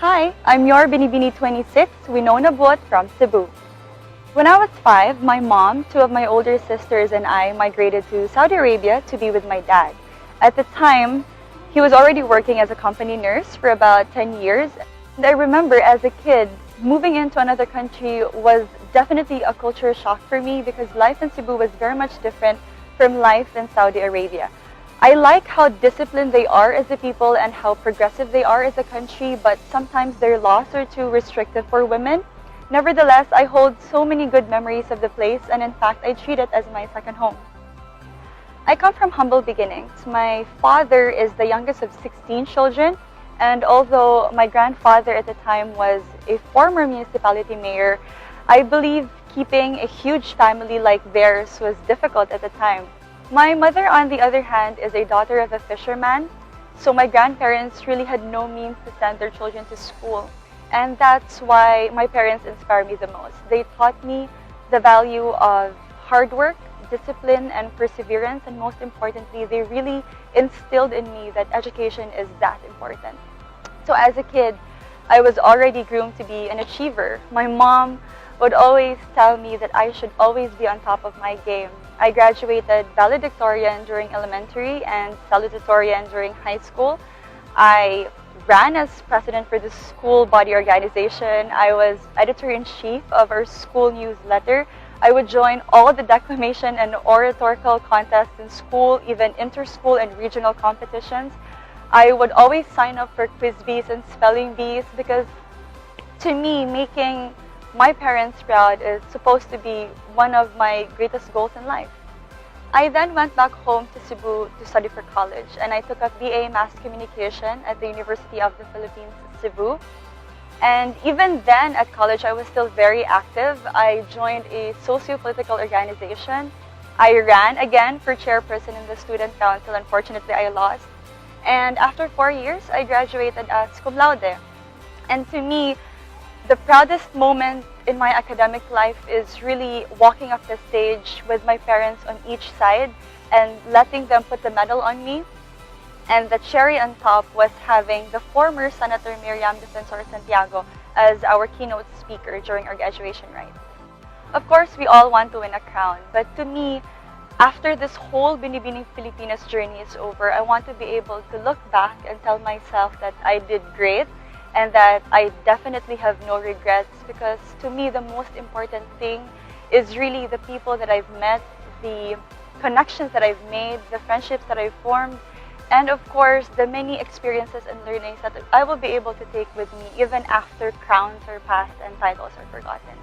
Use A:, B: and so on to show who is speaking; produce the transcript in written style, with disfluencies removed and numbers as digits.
A: Hi, I'm your Binibini 26, Wynonah Buot from Cebu. When I was 5, my mom, two of my older sisters, and I migrated to Saudi Arabia to be with my dad. At the time, he was already working as a company nurse for about 10 years. And I remember as a kid, moving into another country was definitely a culture shock for me because life in Cebu was very much different from life in Saudi Arabia. I like how disciplined they are as a people and how progressive they are as a country, but sometimes their laws are too restrictive for women. Nevertheless, I hold so many good memories of the place, and in fact, I treat it as my second home. I come from humble beginnings. My father is the youngest of 16 children, and although my grandfather at the time was a former municipality mayor, I believe keeping a huge family like theirs was difficult at the time. My mother, on the other hand, is a daughter of a fisherman, so my grandparents really had no means to send their children to school. And that's why my parents inspire me the most. They taught me the value of hard work, discipline, and perseverance, and most importantly, they really instilled in me that education is that important. So as a kid, I was already groomed to be an achiever. My mom would always tell me that I should always be on top of my game. I graduated valedictorian during elementary and salutatorian during high school. I ran as president for the school body organization. I was editor-in-chief of our school newsletter. I would join all the declamation and oratorical contests in school, even inter-school and regional competitions. I would always sign up for quiz bees and spelling bees because to me, making my parents proud is supposed to be one of my greatest goals in life. I then went back home to Cebu to study for college, and I took up BA Mass Communication at the University of the Philippines, Cebu. And even then at college, I was still very active. I joined a socio-political organization. I ran again for chairperson in the student council. Unfortunately, I lost. And after 4 years, I graduated as cum laude. And to me, the proudest moment in my academic life is really walking up the stage with my parents on each side and letting them put the medal on me. And the cherry on top was having the former Senator Miriam Defensor Santiago as our keynote speaker during our graduation rites. Of course, we all want to win a crown, but to me, after this whole Binibining Filipinas journey is over, I want to be able to look back and tell myself that I did great and that I definitely have no regrets, because to me the most important thing is really the people that I've met, the connections that I've made, the friendships that I've formed, and of course the many experiences and learnings that I will be able to take with me even after crowns are passed and titles are forgotten.